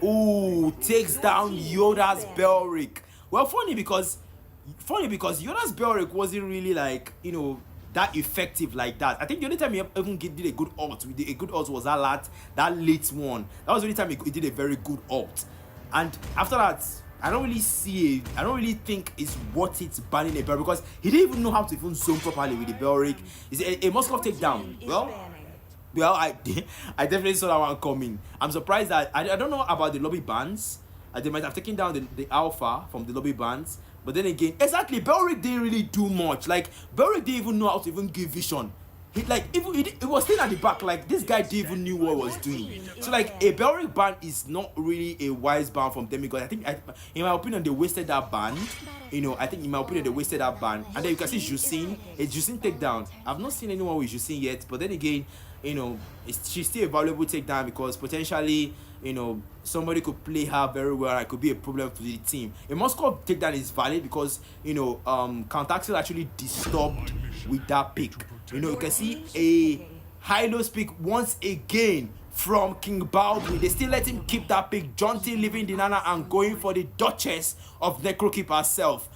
Ooh, takes down Yoda's Belric. Well, funny because Yoda's Belric wasn't really like, that effective like that. I think the only time he even did a good ult was that late one. That was the only time he did a very good ult. And after that, I don't really think it's worth it banning a Belric because he didn't even know how to even zone properly with the Belric. It's a Moskov takedown. Well, I definitely saw that one coming. I'm surprised that I don't know about the lobby bans. They might have taken down the alpha from the lobby bans. But then again, exactly, Belric didn't really do much. Like, Belric didn't even know how to even give vision. He was staying at the back. Like, this guy didn't even knew what he was doing. So, like, a Belric ban is not really a wise ban from DemiGods. I think, in my opinion, they wasted that ban. And then you can see Jusine. A Jusine takedown. I've not seen anyone with Jusine yet. But then again, she's still a valuable takedown because potentially, somebody could play her very well and it could be a problem to the team. A Moskov takedown is valid because, Countaxel actually disturbed with that pick. You can see a high-low pick once again from King Baldwin. They still let him keep that pick. John T leaving the Nana and going for the Duchess of Necrokeep herself,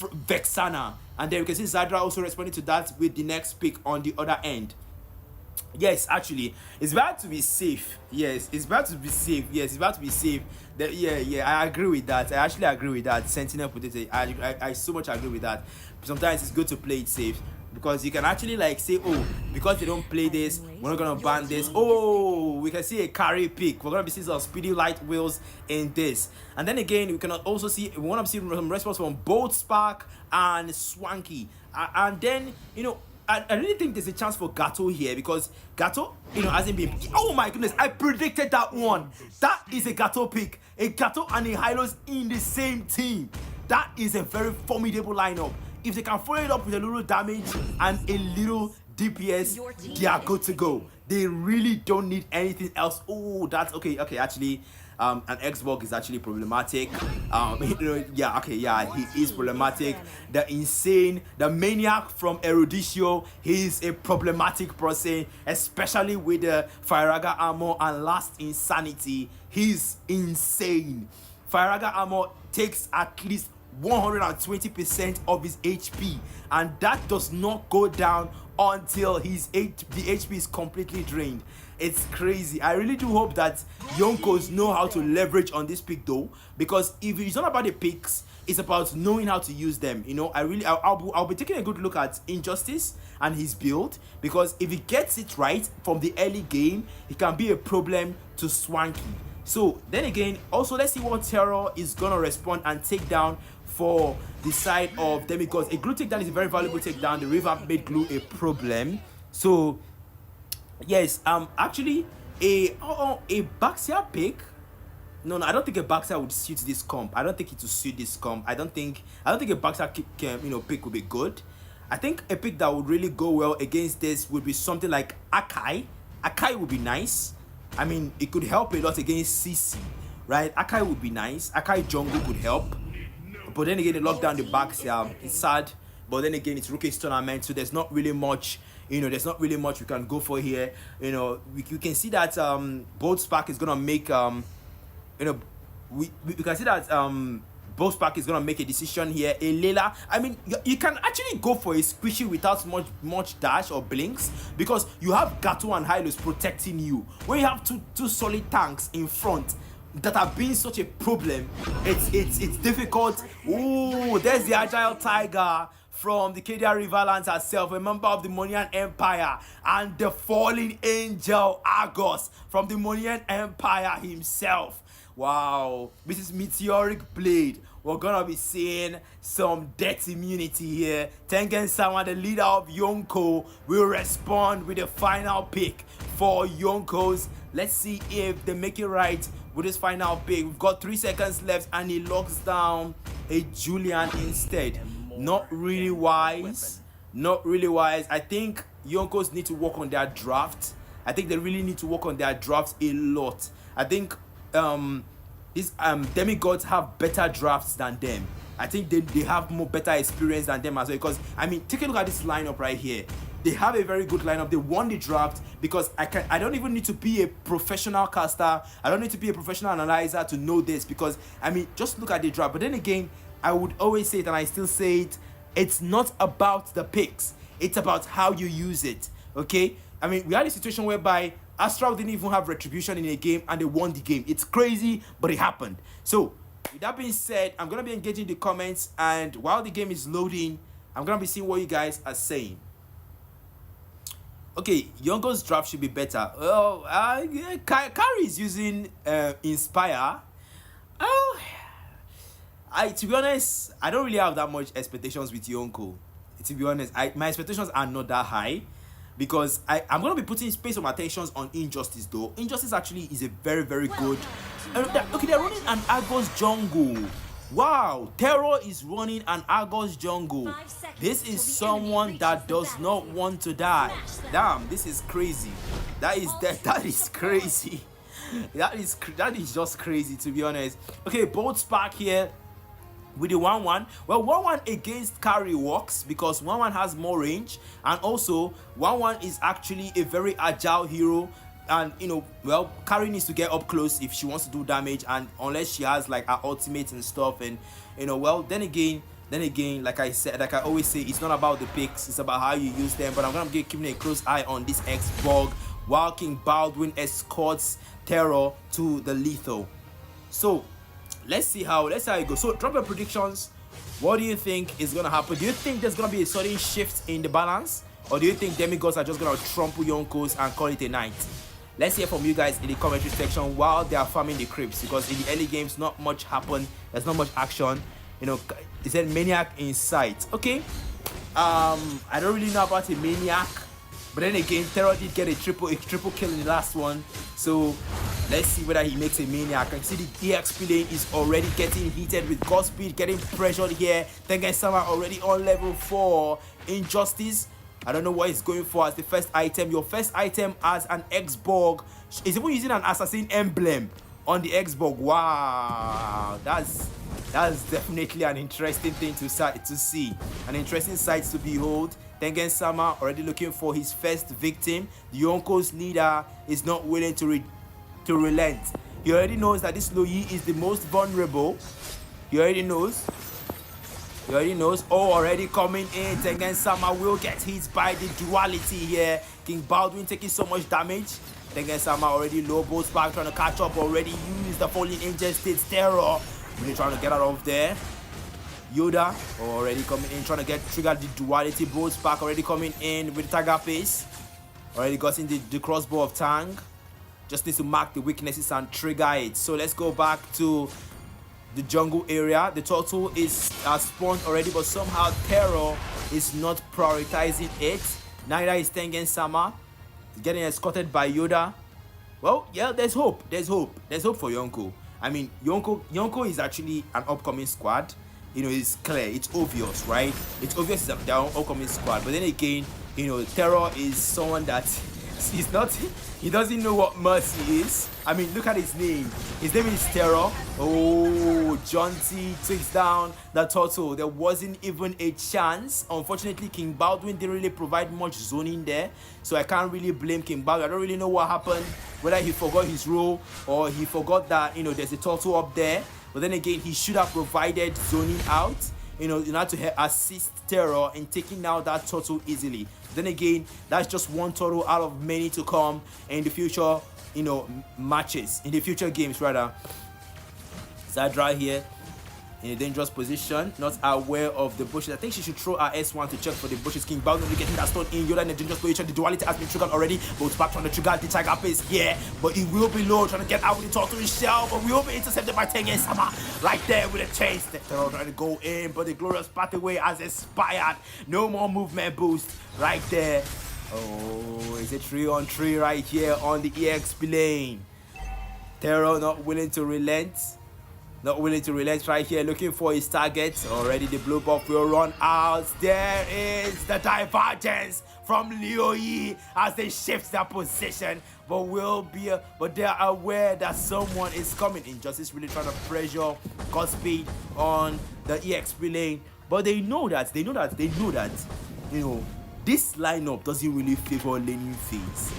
Vexana. And then you can see Zadra also responding to that with the next pick on the other end. Yes, actually, it's better to be safe. I agree with that. I actually agree with that. Sentinel Potato. I so much agree with that. Sometimes it's good to play it safe because you can actually like say, oh, because they don't play this, we're not gonna ban this. Oh, we can see a carry pick. We're gonna be seeing some speedy light wheels in this. And then again, we can also see we want to see some response from both Spark and Swanky. And then I really think there's a chance for Gato here because Gato, hasn't been. Oh my goodness, I predicted that one. That is a Gato pick. A Gato and a Hylos in the same team. That is a very formidable lineup. If they can follow it up with a little damage and a little DPS, they are good to go. They really don't need anything else. Oh, that's okay. Okay, actually, an Xbox is actually problematic. Yeah, okay, yeah, he is problematic. The insane, the maniac from Eruditio, he's a problematic person, especially with the Firaga armor and last insanity. He's insane. Firaga armor takes at least 120% of his HP, and that does not go down until the HP is completely drained. It's crazy. I really do hope that Yonkos know how to leverage on this pick though, because if it's not about the picks, it's about knowing how to use them. I'll be taking a good look at Injustice and his build, because if he gets it right from the early game, it can be a problem to Swanky. So then again, also let's see what Terror is gonna respond and take down for the side of DemiGods. A glue takedown is a very valuable takedown. The river made glue a problem. So yes, actually a Baxia pick. No, I don't think a Baxia would suit this comp. I don't think it will suit this comp. I don't think a Baxia pick would be good. I think a pick that would really go well against this would be something like Akai. Akai would be nice. I mean, it could help a lot against CC, right? Akai would be nice. Akai jungle could help. But then again, they lock down the backs. It's sad. But then again, it's Rookie's tournament, so there's not really much. There's not really much we can go for here. We can see that Bolt Spark is gonna make we can see that Bolt Spark is gonna make a decision here. A Layla. I mean, you can actually go for a squishy without much dash or blinks, because you have Gato and Hylos protecting you. When you have two solid tanks in front that have been such a problem, it's difficult. Ooh, there's the Agile Tiger from the KDR Riverlands herself, a member of the Monian Empire, and the fallen angel Argos from the Monian Empire himself. Wow, this is Meteoric Blade. We're gonna be seeing some death immunity here. Tengen Sama, the leader of Yonko, will respond with the final pick for Yonkos. Let's see if they make it right with this final pick. We've got 3 seconds left, and he locks down a Julian instead. Not really wise. Not really wise. I think Yonkos need to work on their draft. I think they really need to work on their drafts a lot. I think these DemiGods have better drafts than them. I think they have better experience than them as well, because I mean, take a look at this lineup right here. They have a very good lineup. They won the draft because I don't even need to be a professional caster. I don't need to be a professional analyzer to know this, because I mean, just look at the draft. But then again, I would always say it, and I still say it, it's not about the picks, it's about how you use it. Okay, I mean, we had a situation whereby Astral didn't even have retribution in a game and they won the game. It's crazy, but it happened. So with that being said, I'm gonna be engaging the comments, and while the game is loading, I'm gonna be seeing what you guys are saying. Okay, Yonko's draft should be better. Oh, Kari is using Inspire. Oh, to be honest, I don't really have that much expectations with Yonko. To be honest, my expectations are not that high, because I'm going to be putting space of attentions on Injustice though. Injustice actually is a very, very good. Okay, they're running an Argos jungle. Wow, Terror is running an Argos jungle. This is someone that does not want to die. Damn, this is crazy. That is crazy. That is just crazy, to be honest. Okay, Bolt Spark here with the 1-1. Well, 1-1 against Kari works, because 1-1 has more range, and also 1-1 is actually a very agile hero. And well, Kari needs to get up close if she wants to do damage, and unless she has like her ultimate and stuff. And well, then again, like I always say, it's not about the picks, it's about how you use them. But I'm gonna be keeping a close eye on this X-Bug while King Baldwin escorts Terror to the lethal. So let's see how it goes. So drop your predictions. What do you think is gonna happen? Do you think there's gonna be a sudden shift in the balance, or do you think DemiGods are just gonna trample Yonkos and call it a night? Let's hear from you guys in the commentary section while they are farming the creeps, because in the early games not much happened. There's not much action. They said Maniac in sight. Okay, I don't really know about a Maniac, but then again, Terror did get a triple kill in the last one. So let's see whether he makes a Maniac. I can see the EXP lane is already getting heated with Godspeed getting pressured here. Tengen Sama already on level 4. Injustice, I don't know what he's going for as the first item. Your first item as an X-Bug is even using an assassin emblem. on the Xbox. Wow, that's definitely an interesting thing to see, an interesting sight to behold. Tengen Sama already looking for his first victim. The Yonko's leader is not willing to relent. He already knows that this Loyi is the most vulnerable. He already knows. Oh, already coming in. Tengen Sama will get hit by the duality here. King Baldwin taking so much damage. Tengen Sama already low, both back trying to catch up. Already used the Falling Angel State's terror. Really trying to get out of there. Yoda already coming in, trying to trigger the duality. Both back already coming in with the Tiger Face. Already got in the crossbow of Tang. Just needs to mark the weaknesses and trigger it. So let's go back to the jungle area. The turtle is spawned already, but somehow Terror is not prioritizing it. Neither is Tengen Sama. He's getting escorted by Yoda. Well, yeah, there's hope. There's hope for Yonko. I mean, Yonko is actually an upcoming squad. You know, it's clear, it's obvious, right? It's obvious that they're an upcoming squad. But then again, you know, Terror is someone that he's not. He doesn't know what mercy is. I mean, look at his name. His name is Terror. Oh, John T takes down the turtle. There wasn't even a chance. Unfortunately, King Baldwin didn't really provide much zoning there. So I can't really blame King Baldwin. I don't really know what happened. Whether he forgot his role or he forgot that, you know, there's a turtle up there. But then again, he should have provided zoning out, you know, in order to assist Terror in taking out that turtle easily. Then again, that's just one turtle out of many to come in the future, you know, matches, in the future games rather. Zadra here in a dangerous position, not aware of the bushes. I think she should throw her S1 to check for the bushes. King Baldwin getting that stone in. Yoda in a dangerous position. The duality has been triggered already. Both back trying to trigger the Tiger Face here, but he will be low, trying to get out with the turtle shell, but we will be intercepted by Tengen Sama right there with a chase. They're trying to go in, but the glorious pathway has expired. No more movement boost right there. Oh, it's a 3-on-3 right here on the EXP lane. Terror not willing to relent. Not willing to relent right here, looking for his target. Already the blue buff will run out. There is the divergence from Liu as they shift their position. But they are aware that someone is coming. Injustice really trying to pressure Godspeed on the EXP lane. But they know that, you know, this lineup doesn't really favor laning phase.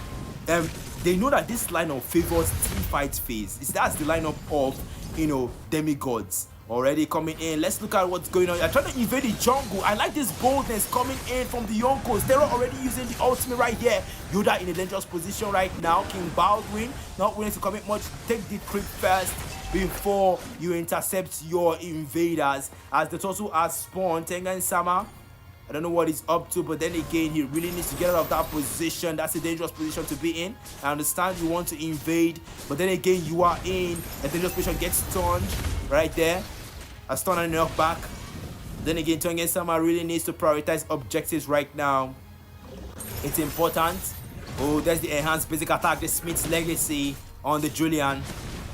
They know that this lineup favors team fight phase. That's the lineup of, you know, DemiGods already coming in. Let's look at what's going on. They're trying to invade the jungle. I like this boldness coming in from the Yonkos. They're already using the ultimate right here. Yoda in a dangerous position right now. King Baldwin not willing to commit much. Take the creep first before you intercept your invaders. As the turtle has spawned, Tengen Sama, I don't know what he's up to, but then again, he really needs to get out of that position. That's a dangerous position to be in. I understand you want to invade, but then again, you are in a dangerous position. Gets stunned right there. A stun and knock back. Then again, Tengen Sama really needs to prioritize objectives right now. It's important. Oh, there's the enhanced basic attack, the Smith's Legacy on the Julian.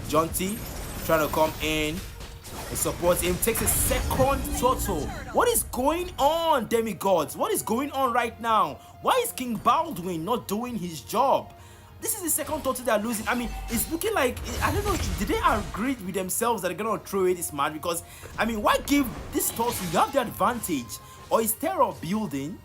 John T trying to come in. It supports him, takes a second turtle. What is going on, DemiGods? What is going on right now? Why is King Baldwin not doing his job? This is the second turtle they're losing. I mean, it's looking like, I don't know, did they agree with themselves that they're going to throw away this match? Because, I mean, why give this turtle? You have the advantage. Or is Terror building?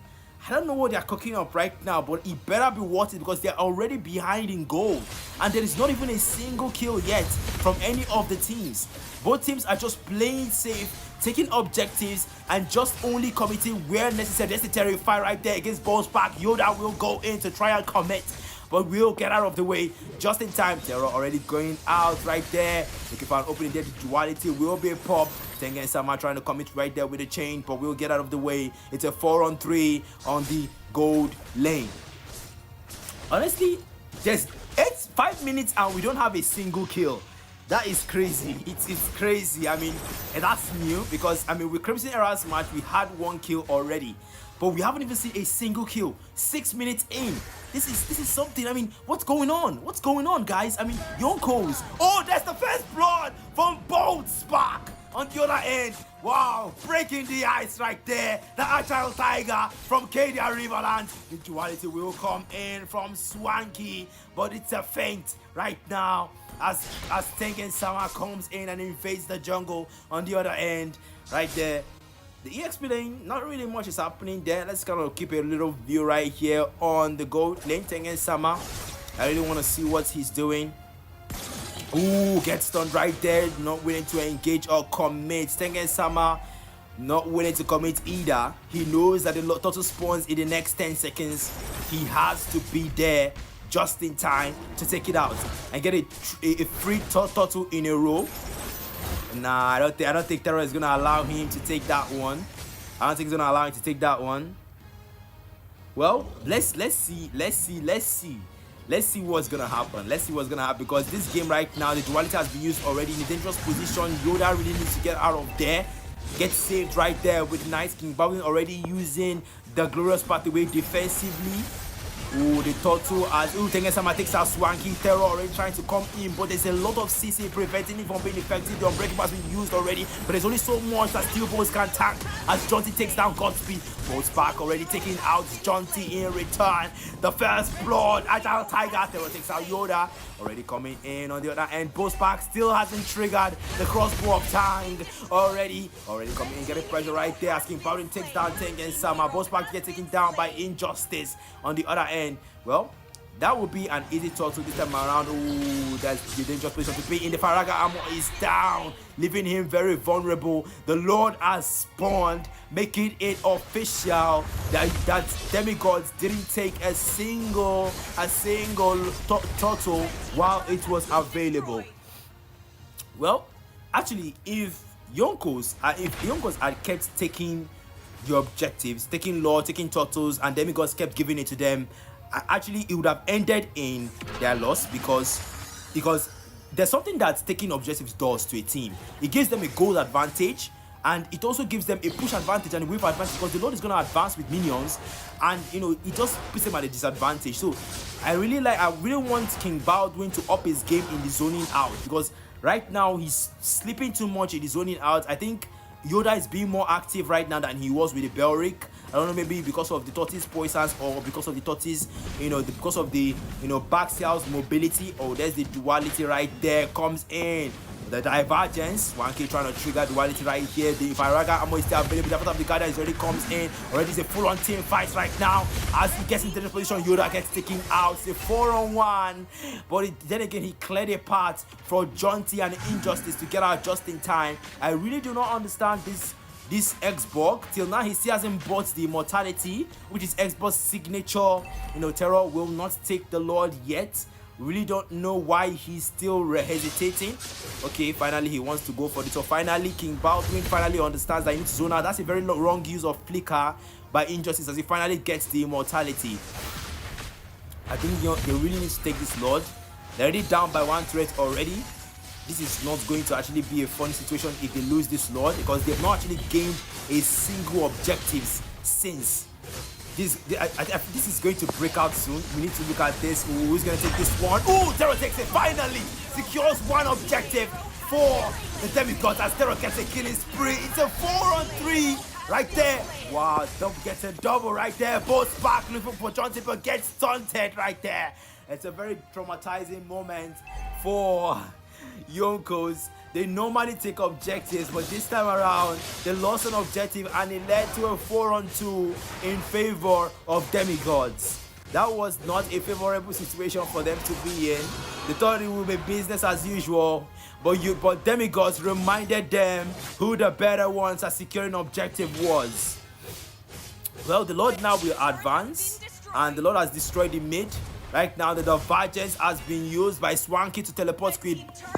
I don't know what they're cooking up right now, but it better be worth it because they're already behind in gold. And there is not even a single kill yet from any of the teams. Both teams are just playing safe, taking objectives, and just only committing where necessary. There's the terrify right there against Balls Park. Yoda will go in to try and commit, but we'll get out of the way just in time. Terror already going out right there. Looking for an opening there. The duality will be popped. Tengen Sama trying to commit right there with a chain, but we'll get out of the way. It's a 4-on-3 on the gold lane. Honestly, it's 5 minutes and we don't have a single kill. That is crazy. It's crazy. I mean, and that's new because, I mean, with Crimson Era's match, we had 1 kill already. But we haven't even seen a single kill. 6 minutes in. This is something. I mean, what's going on? What's going on, guys? I mean, Yonkos. Oh, that's the first blood from Bolt Spark on on the other end. Wow, breaking the ice right there. The Agile Tiger from Cadia Riverlands. The duality will come in from Swanky, but it's a feint right now as Tengen Sama comes in and invades the jungle on the other end right there. The EXP lane, not really much is happening there. Let's kind of keep a little view right here on the gold lane. Tengen Sama, I really want to see what he's doing. Ooh, gets stunned right there, not willing to engage or commit. Tengen Sama not willing to commit either. He knows that the turtle spawns in the next 10 seconds. He has to be there just in time to take it out and get a free turtle in a row. Nah, I don't think Terror is gonna allow him to take that one. I don't think he's gonna allow him to take that one. Well, let's see what's gonna happen. Let's see what's gonna happen, because this game right now, the duality has been used already in a dangerous position. Yoda really needs to get out of there. Get saved right there with nice King Baldwin already using the glorious pathway defensively. Ooh, the turtle as Tengen Sama takes out Swanky. Terror already trying to come in, but there's a lot of CC preventing it from being effective. The Unbreakable has been used already, but there's only so much that Steel Balls can tank as Jonty takes down Godspeed. Bolts back already taking out Jonty in return. The first blood, Agile Tiger. Terror takes out Yoda. Already coming in on the other end. Back still hasn't triggered the crossbow of Tang. Already coming in, getting pressure right there. Asking Bowden takes down Tengen Sama. Back gets taken down by Injustice on the other end. Well, that would be an easy turtle this time around. Ooh, that's the dangerous position to be in. The Faraga armor is down, leaving him very vulnerable. The Lord has spawned, making it official that Demigods didn't take a single turtle while it was available. Well, actually, if Yonkos had kept taking the objectives, taking Lord, taking turtles, and Demigods kept giving it to them, actually it would have ended in their loss, because there's something that taking objectives does to a team. It gives them a goal advantage, and it also gives them a push advantage and a wave advantage, because the Lord is going to advance with minions, and it just puts them at a disadvantage. So I really want King Baldwin to up his game in the zoning out, because right now he's sleeping too much in the zoning out. I think Yoda is being more active right now than he was with the Belric. I don't know, maybe because of the tortoise poisons, or because of the tortoise, because of the Baxial's mobility. Oh, there's the duality right there, comes in. The divergence, 1K trying to trigger duality right here. The Faraga ammo is still available. The part of the Garden already comes in. Already it's a full-on team fight right now. As he gets into the position, Yoda gets taken out. It's a 4-on-1. But then again, he cleared a path for Jonty and Injustice to get out just in time. I really do not understand this Xbox. Till now, he still hasn't bought the Immortality, which is Xbox signature. Terror will not take the Lord yet. Really don't know why he's still hesitating. Okay, finally he wants to go for it. So finally, King Baldwin finally understands that he needs to zone out. That's a very wrong use of Flicker by Injustice, as he finally gets the Immortality. I think they really need to take this Lord. They're already down by one threat already. This is not going to actually be a fun situation if they lose this Lord, because they've not actually gained a single objectives since. This is going to break out soon. We need to look at this. Ooh, who's going to take this one? Ooh, Terror takes it. Finally secures one objective for the Demigods as Terror gets a killing spree. It's a 4-on-3 right there. Wow, Dump gets a double right there. Both back looking for Jonty, but gets stunted right there. It's a very traumatizing moment for Yonkos. They normally take objectives, but this time around they lost an objective and it led to a 4-on-2 in favor of Demigods. That was not a favorable situation for them to be in. They thought it would be business as usual, but Demigods reminded them who the better ones at securing objective was. Well, the Lord now will advance, and the Lord has destroyed the mid. Right now, the divergence has been used by Swanky to teleport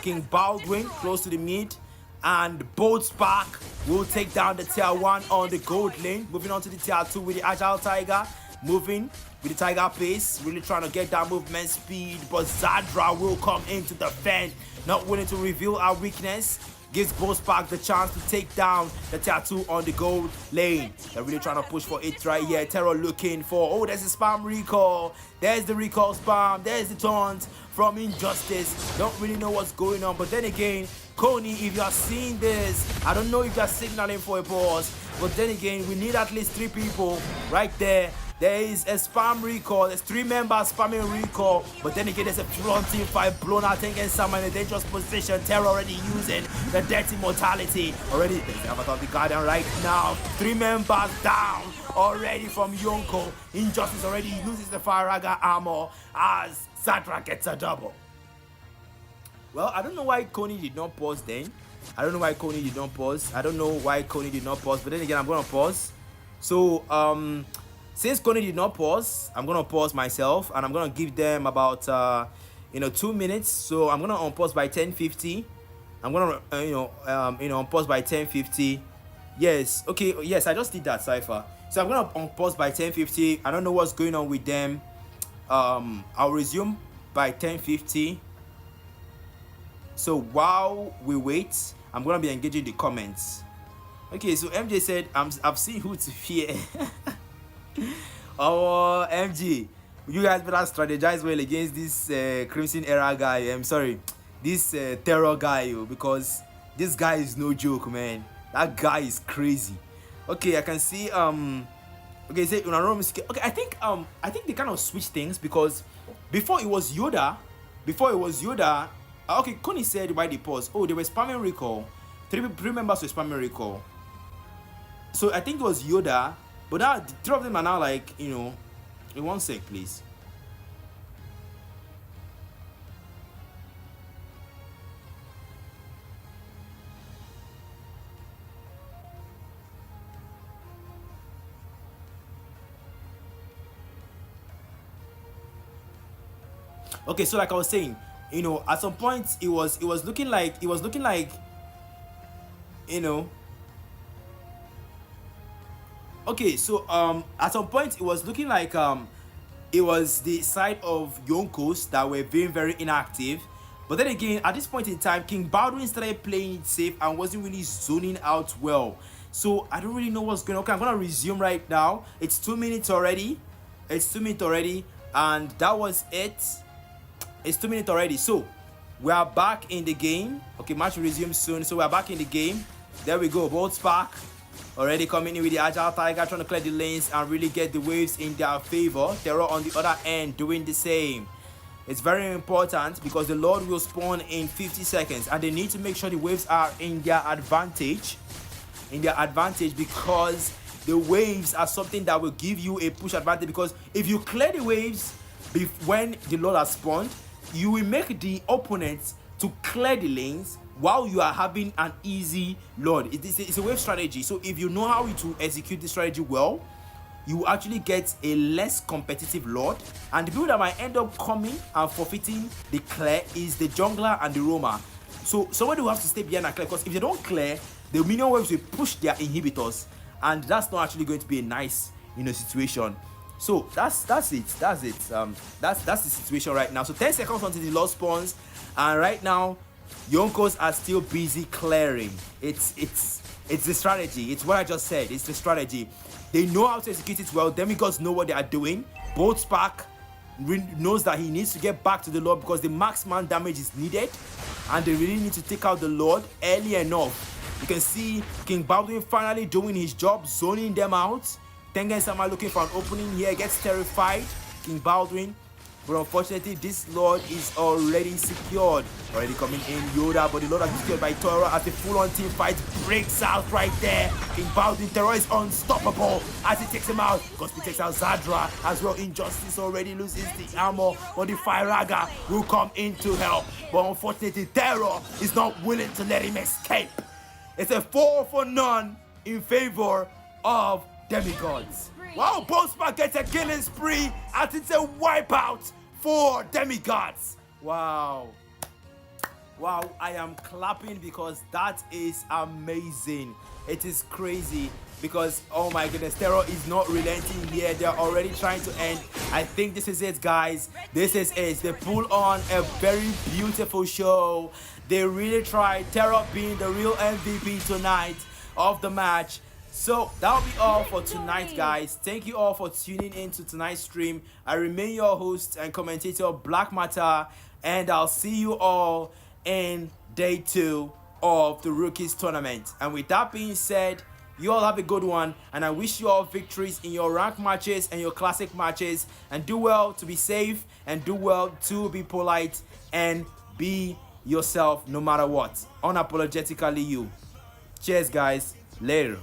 King Baldwin close to the mid. And Back will take down the tier 1 on the gold lane. Moving on to the tier 2 with the Agile Tiger. Moving with the Tiger pace. Really trying to get that movement speed. But Zadra will come in to defend. Not willing to reveal our weakness. Gives Back the chance to take down the tier 2 on the gold lane. They're really trying to push for it right here. Terror looking for, oh, there's a spam recall. There's the recall spam. There's the taunt from Injustice. Don't really know what's going on. But then again, Coney, if you are seeing this, I don't know if you are signaling for a pause, but then again, we need at least 3 people right there. There is a spam recall. There's 3 members spamming recall. But then again, there's a front team fight blown out against someone in a dangerous position. Terror already using the dirty mortality. Already, there's the avatar of the Guardian right now. 3 members down already from Yonko. Injustice already loses the Faraga armor as Zadra gets a double. Well, I don't know why Coney did not pause then. I don't know why Coney did not pause. But then again, I'm going to pause. So, since Coney did not pause, I'm gonna pause myself, and I'm gonna give them about 2 minutes. So I'm gonna unpause by 10:50. I'm gonna unpause by 10:50. Yes, okay, yes, I just did that, Cypher. So I'm gonna unpause by 10:50. I don't know what's going on with them. I'll resume by 10:50. So while we wait, I'm gonna be engaging the comments. Okay, so MJ said, I've seen who to fear. Oh, MG, you guys better strategize well against this Crimson Era guy. I'm sorry, this terror guy, because this guy is no joke, man. That guy is crazy. Okay, I can see okay, say okay, I think they kind of switch things, because before it was Yoda. Okay, Connie said why they paused. Oh, they were spamming recall. Three members were spamming recall. So I think it was Yoda. But now, the 3 of them are now like, in 1 sec, please. Okay, so like I was saying, at some point it was looking like, okay, so at some point it was looking like it was the side of Yonkos that were very, very inactive. But then again, at this point in time, King Baldwin started playing it safe and wasn't really zoning out well. So I don't really know what's going on. Okay, I'm gonna resume right now. It's 2 minutes already. And that was it. It's 2 minutes already. So we are back in the game. Okay, match will resume soon. So we are back in the game. There we go. Bolt Spark already coming in with the Agile Tiger, trying to clear the lanes and really get the waves in their favor. Terror on the other end doing the same. It's very important because the Lord will spawn in 50 seconds and they need to make sure the waves are in their advantage. Because the waves are something that will give you a push advantage, because if you clear the waves when the Lord has spawned, you will make the opponents to clear the lanes while you are having an easy Lord. It's a wave strategy. So if you know how to execute this strategy well, you actually get a less competitive Lord. And the people that might end up coming and forfeiting the clear is the jungler and the roamer. So somebody will have to stay behind and clear, because if they don't clear, the minion waves will push their inhibitors, and that's not actually going to be a nice situation. So that's it. That's the situation right now. So 10 seconds until the Lord spawns, and right now Yonkos are still busy clearing. It's the strategy. It's what I just said. It's the strategy. They know how to execute it well. DemiGods know what they are doing. Bolt Spark knows that he needs to get back to the Lord because the maximum damage is needed, and they really need to take out the Lord early enough. You can see King Baldwin finally doing his job, zoning them out. Tengen Sama looking for an opening here, gets terrified. King Baldwin. But unfortunately, this Lord is already secured. Already coming in, Yoda, but the Lord has been secured by Toro as the full-on team fight breaks out right there. King Baldwin, Terror is unstoppable as he takes him out. Gospel takes out Zadra as well. Injustice already loses the armor, but the Firaga will come in to help. But unfortunately, Terror is not willing to let him escape. It's a 4-for-none in favor of DemiGods. Wow, Postman gets a killing spree as it's a wipeout for DemiGods. Wow, I am clapping because that is amazing. It is crazy because, oh my goodness, Terror is not relenting here. They're already trying to end. I think this is it, guys. This is it. They pull on a very beautiful show. They really tried. Terror being the real MVP tonight of the match. So that'll be all for tonight, guys. Thank you all for tuning in to tonight's stream. I remain your host and commentator, Blakkmatter, and I'll see you all in day 2 of the Rookies tournament. And with that being said, you all have a good one, and I wish you all victories in your rank matches and your classic matches, and do well to be safe, and do well to be polite, and be yourself no matter what. Unapologetically you. Cheers guys. Later.